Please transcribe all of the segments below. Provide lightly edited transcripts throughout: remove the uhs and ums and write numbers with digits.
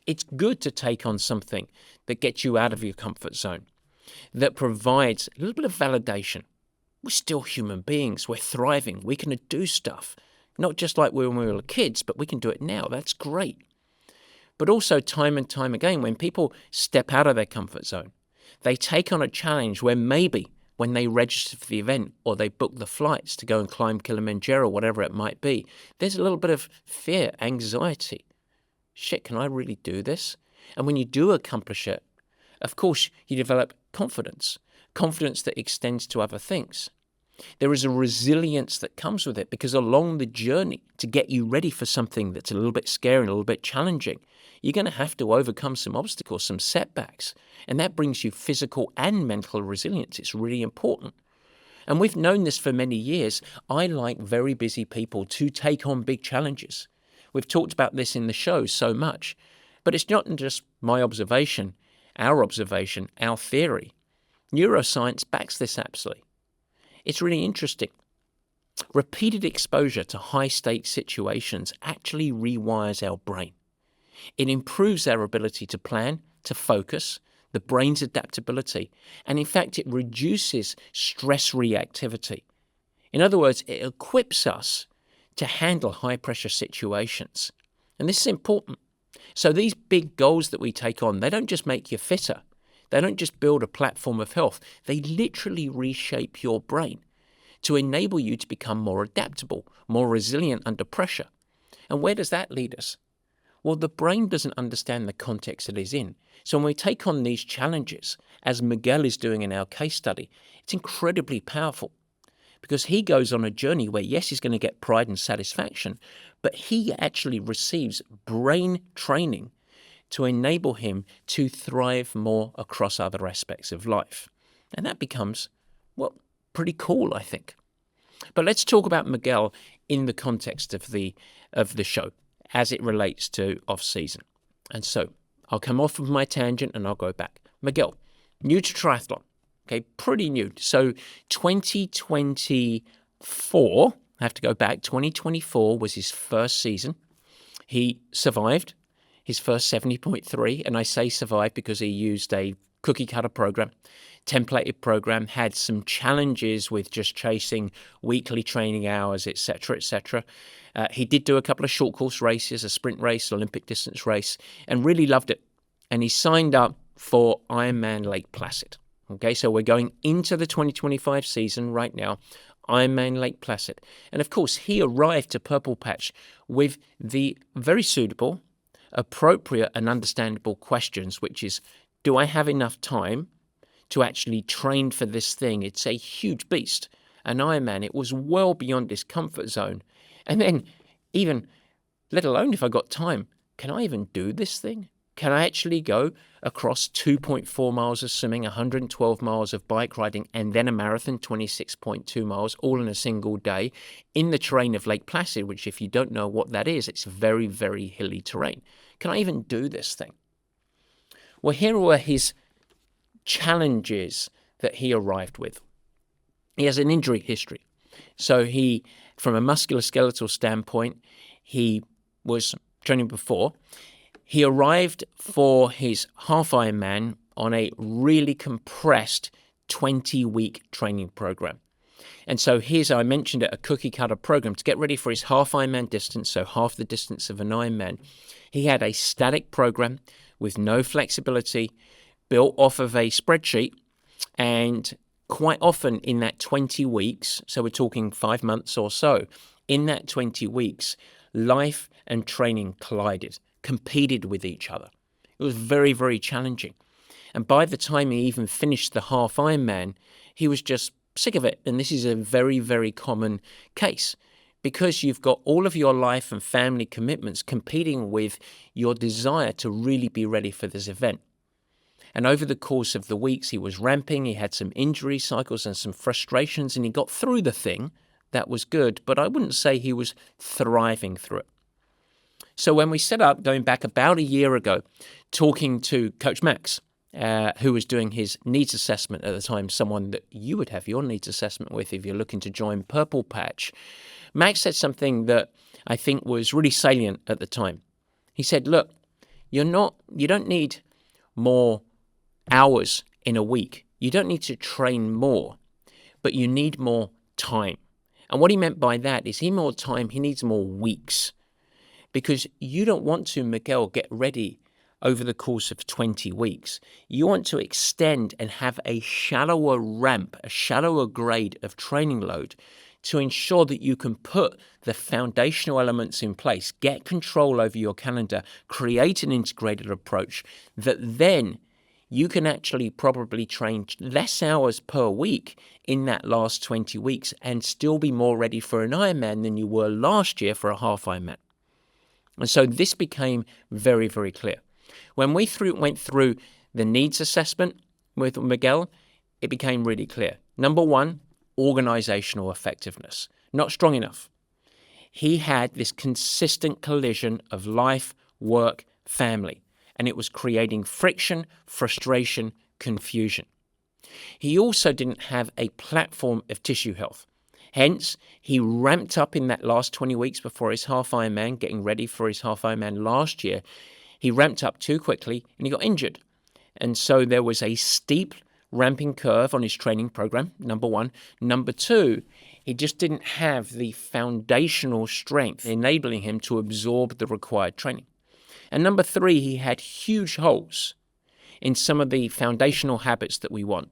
It's good to take on something that gets you out of your comfort zone, that provides a little bit of validation. We're still human beings. We're thriving. We can do stuff, not just like when we were kids, but we can do it now. That's great. But also time and time again, when people step out of their comfort zone, they take on a challenge where maybe when they register for the event or they book the flights to go and climb Kilimanjaro, whatever it might be, there's a little bit of fear, anxiety. Shit, can I really do this? And when you do accomplish it, of course, you develop confidence that extends to other things. There is a resilience that comes with it because along the journey to get you ready for something that's a little bit scary and a little bit challenging, you're going to have to overcome some obstacles, some setbacks, and that brings you physical and mental resilience. It's really important. And we've known this for many years. I like very busy people to take on big challenges. We've talked about this in the show so much, but it's not just my observation, our theory. Neuroscience backs this absolutely. It's really interesting. Repeated exposure to high-stakes situations actually rewires our brain. It improves our ability to plan, to focus, the brain's adaptability, and in fact, it reduces stress reactivity. In other words, it equips us to handle high-pressure situations. And this is important. So these big goals that we take on, they don't just make you fitter. They don't just build a platform of health. They literally reshape your brain to enable you to become more adaptable, more resilient under pressure. And where does that lead us? Well, the brain doesn't understand the context it is in. So when we take on these challenges, as Miguel is doing in our case study, it's incredibly powerful because he goes on a journey where, yes, he's going to get pride and satisfaction, but he actually receives brain training to enable him to thrive more across other aspects of life. And that becomes, well, pretty cool, I think. But let's talk about Miguel in the context of the show as it relates to off-season. And so I'll come off of my tangent and I'll go back. Miguel, new to triathlon, okay, pretty new. So 2024, I have to go back, 2024 was his first season. He survived his first 70.3, and I say survived because he used a cookie-cutter program, templated program, had some challenges with just chasing weekly training hours, etc., etc. He did do a couple of short course races, a sprint race, Olympic distance race, and really loved it. And he signed up for Ironman Lake Placid. Okay, so we're going into the 2025 season right now, Ironman Lake Placid. And of course, he arrived to Purple Patch with the very suitable, appropriate and understandable questions, which is, do I have enough time to actually train for this thing? It's a huge beast. An Ironman, it was well beyond his comfort zone. And then even, let alone if I got time, can I even do this thing? Can I actually go across 2.4 miles of swimming, 112 miles of bike riding, and then a marathon, 26.2 miles, all in a single day, in the terrain of Lake Placid, which if you don't know what that is, it's very, very hilly terrain. Can I even do this thing? Well, here were his challenges that he arrived with. He has an injury history. So he, from a musculoskeletal standpoint, he was training before. He arrived for his half Ironman on a really compressed 20-week training program. And so here's, I mentioned it, a cookie-cutter program to get ready for his half Ironman distance, so half the distance of an Ironman. He had a static program with no flexibility, built off of a spreadsheet, and quite often in that 20 weeks, so we're talking 5 months or so, in that 20 weeks, life and training collided, competed with each other. It was very, very challenging. And by the time he even finished the half Ironman, he was just sick of it. And this is a very, very common case because you've got all of your life and family commitments competing with your desire to really be ready for this event. And over the course of the weeks, he was ramping, he had some injury cycles and some frustrations, and he got through the thing. That was good, but I wouldn't say he was thriving through it. So when we set up, going back about a year ago, talking to Coach Max, who was doing his needs assessment at the time, someone that you would have your needs assessment with if you're looking to join Purple Patch, Max said something that I think was really salient at the time. He said, look, You don't need more hours in a week. You don't need to train more, but you need more time. And what he meant by that is he needs more weeks. Because you don't want to, Miguel, get ready over the course of 20 weeks. You want to extend and have a shallower ramp, a shallower grade of training load to ensure that you can put the foundational elements in place, get control over your calendar, create an integrated approach that then you can actually probably train less hours per week in that last 20 weeks and still be more ready for an Ironman than you were last year for a half Ironman. And so this became very, very clear. When we went through the needs assessment with Miguel, it became really clear. Number one, organizational effectiveness. Not strong enough. He had this consistent collision of life, work, family, and it was creating friction, frustration, confusion. He also didn't have a platform of tissue health. Hence, he ramped up in that last 20 weeks before his half Ironman, getting ready for his half Ironman last year. He ramped up too quickly and he got injured. And so there was a steep ramping curve on his training program, number one. Number two, he just didn't have the foundational strength enabling him to absorb the required training. And number three, he had huge holes in some of the foundational habits that we want.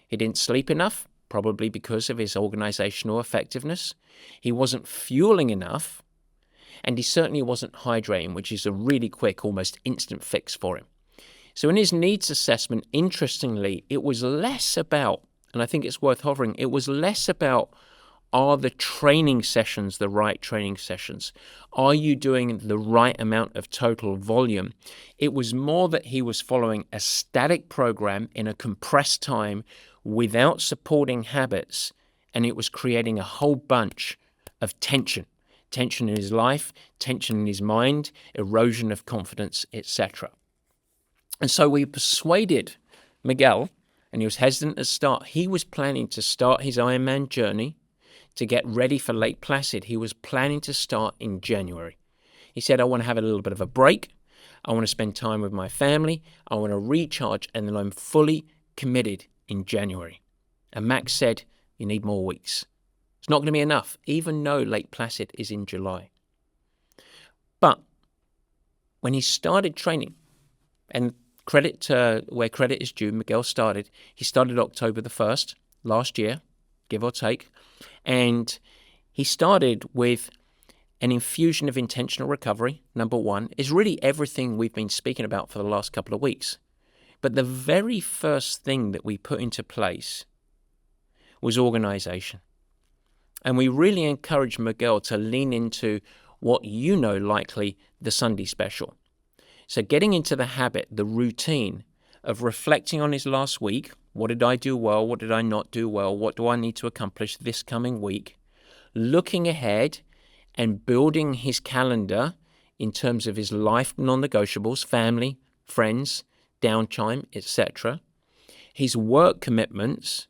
He didn't sleep enough, probably because of his organizational effectiveness. He wasn't fueling enough, and he certainly wasn't hydrating, which is a really quick, almost instant fix for him. So in his needs assessment, interestingly, it was less about, and I think it's worth hovering, it was less about, are the training sessions the right training sessions? Are you doing the right amount of total volume? It was more that he was following a static program in a compressed time without supporting habits, and it was creating a whole bunch of tension. Tension in his life, tension in his mind, erosion of confidence, etc. And so we persuaded Miguel, and he was hesitant to start. He was planning to start his Ironman journey to get ready for Lake Placid. He was planning to start in January. He said, I want to have a little bit of a break. I want to spend time with my family. I want to recharge, and then I'm fully committed in January. And Max said, you need more weeks. It's not going to be enough, even though Lake Placid is in July. But when he started training, and credit to where credit is due, Miguel started. He started October the 1st last year, give or take. And he started with an infusion of intentional recovery, number one, is really everything we've been speaking about for the last couple of weeks. But the very first thing that we put into place was organization. And we really encouraged Miguel to lean into what you know, likely the Sunday special. So getting into the habit, the routine of reflecting on his last week. What did I do well? What did I not do well? What do I need to accomplish this coming week? Looking ahead and building his calendar in terms of his life non-negotiables, family, friends, downtime, etc. His work commitments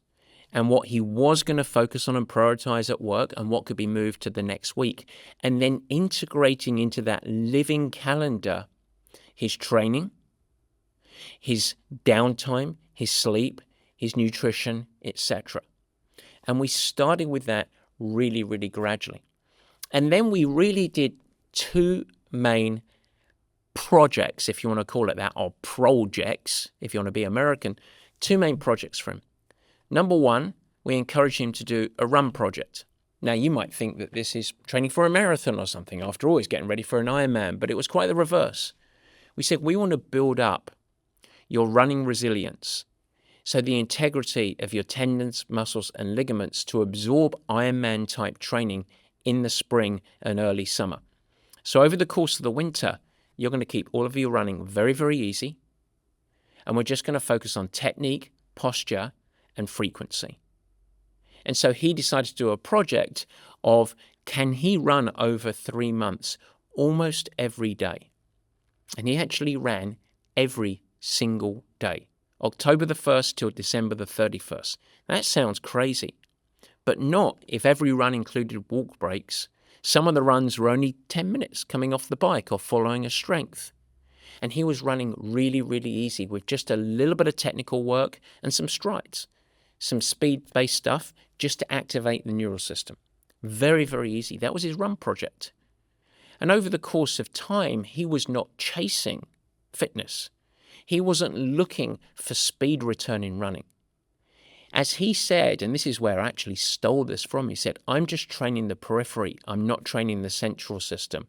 and what he was going to focus on and prioritize at work and what could be moved to the next week. And then integrating into that living calendar his training, his downtime, his sleep, his nutrition, etc. And we started with that really, really gradually. And then we really did two main projects, if you want to call it that, or projects, if you want to be American, two main projects for him. Number one, we encouraged him to do a run project. Now, you might think that this is training for a marathon or something. After all, he's getting ready for an Ironman, but it was quite the reverse. We said, we want to build up your running resilience, so the integrity of your tendons, muscles, and ligaments to absorb Ironman-type training in the spring and early summer. So over the course of the winter, you're going to keep all of your running very, very easy, and we're just going to focus on technique, posture, and frequency. And so he decided to do a project of, can he run over 3 months almost every day? And he actually ran every single day, October the 1st till December the 31st. That sounds crazy, but not if every run included walk breaks. Some of the runs were only 10 minutes coming off the bike or following a strength. And he was running really, really easy with just a little bit of technical work and some strides, some speed-based stuff just to activate the neural system. Very, very easy. That was his run project. And over the course of time, he was not chasing fitness. He wasn't looking for speed return in running. As he said, and this is where I actually stole this from, he said, I'm just training the periphery. I'm not training the central system.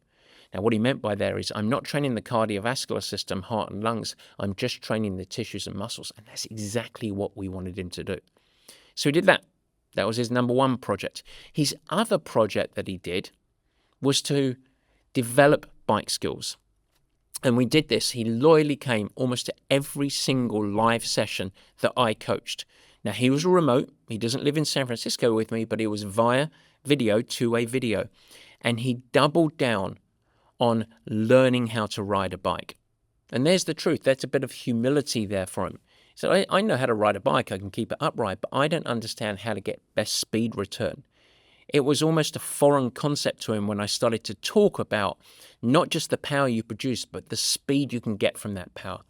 Now, what he meant by there is I'm not training the cardiovascular system, heart and lungs. I'm just training the tissues and muscles. And that's exactly what we wanted him to do. So he did that. That was his number one project. His other project that he did was to develop bike skills. And we did this. He loyally came almost to every single live session that I coached. Now, he was remote. He doesn't live in San Francisco with me, but it was via video, two-way video. And he doubled down on learning how to ride a bike. And there's the truth. That's a bit of humility there for him. So I know how to ride a bike. I can keep it upright, but I don't understand how to get best speed return. It was almost a foreign concept to him when I started to talk about not just the power you produce, but the speed you can get from that power.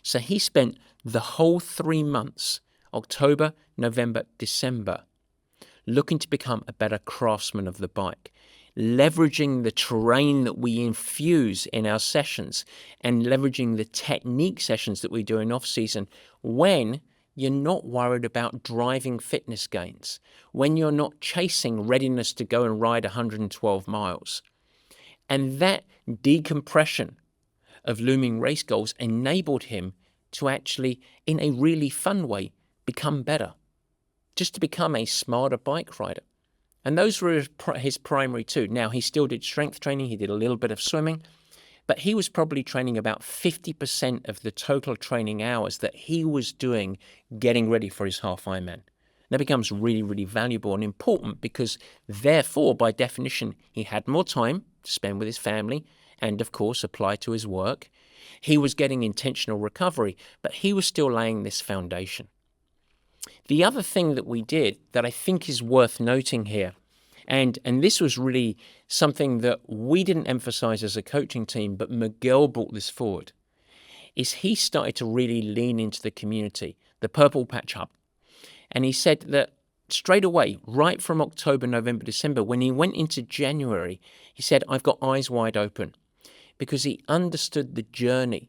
So he spent the whole 3 months, October, November, December, looking to become a better craftsman of the bike, leveraging the terrain that we infuse in our sessions and leveraging the technique sessions that we do in off-season when you're not worried about driving fitness gains, when you're not chasing readiness to go and ride 112 miles. And that decompression of looming race goals enabled him to actually, in a really fun way, become better, just to become a smarter bike rider. And those were his primary two. Now, he still did strength training. He did a little bit of swimming. But he was probably training about 50% of the total training hours that he was doing getting ready for his half Ironman. That becomes really, really valuable and important because, therefore, by definition, he had more time to spend with his family and, of course, apply to his work. He was getting intentional recovery, but he was still laying this foundation. The other thing that we did that I think is worth noting here, and this was really something that we didn't emphasize as a coaching team, but Miguel brought this forward, is he started to really lean into the community, the Purple Patch Hub. And he said that straight away, right from October, November, December, when he went into January, he said, I've got eyes wide open, because he understood the journey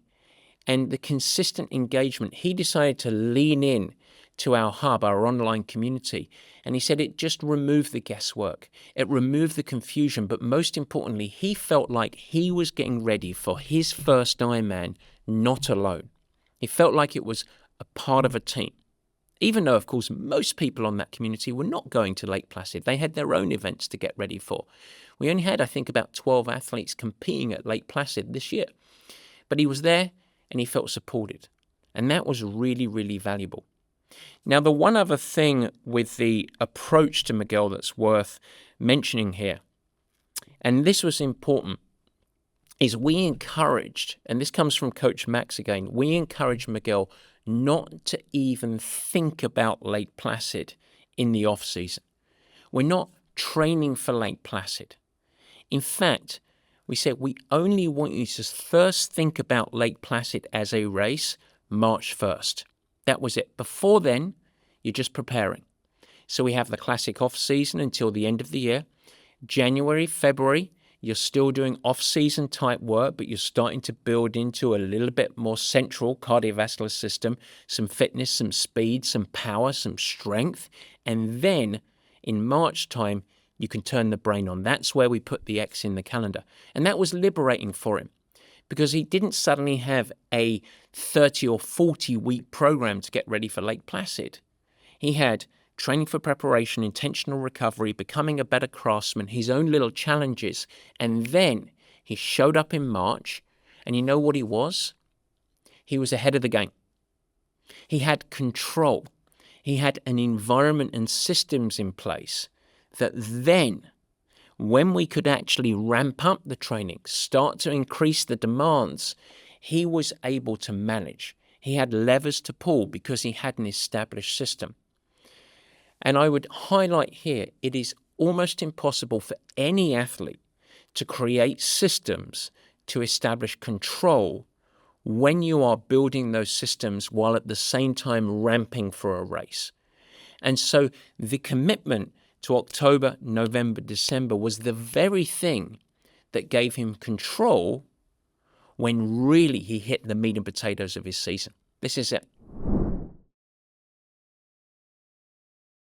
and the consistent engagement. He decided to lean in to our hub, our online community. And he said it just removed the guesswork. It removed the confusion. But most importantly, he felt like he was getting ready for his first Ironman, not alone. He felt like it was a part of a team. Even though, of course, most people on that community were not going to Lake Placid. They had their own events to get ready for. We only had, I think, about 12 athletes competing at Lake Placid this year. But he was there and he felt supported. And that was really, really valuable. Now, the one other thing with the approach to Miguel that's worth mentioning here, and this was important, is we encouraged, and this comes from Coach Max again, we encouraged Miguel not to even think about Lake Placid in the off-season. We're not training for Lake Placid. In fact, we said we only want you to first think about Lake Placid as a race March 1st. That was it. Before then, you're just preparing. So we have the classic off-season until the end of the year. January, February, you're still doing off-season type work, but you're starting to build into a little bit more central cardiovascular system, some fitness, some speed, some power, some strength. And then in March time, you can turn the brain on. That's where we put the X in the calendar. And that was liberating for him because he didn't suddenly have a 30 or 40 week program to get ready for Lake Placid. He had training for preparation, intentional recovery, becoming a better craftsman, his own little challenges. And then he showed up in March, and you know what he was? He was ahead of the game. He had control. He had an environment and systems in place that then, when we could actually ramp up the training, start to increase the demands, he was able to manage. He had levers to pull because he had an established system. And I would highlight here, it is almost impossible for any athlete to create systems to establish control when you are building those systems while at the same time ramping for a race. And so the commitment to October, November, December was the very thing that gave him control when really he hit the meat and potatoes of his season. This is it.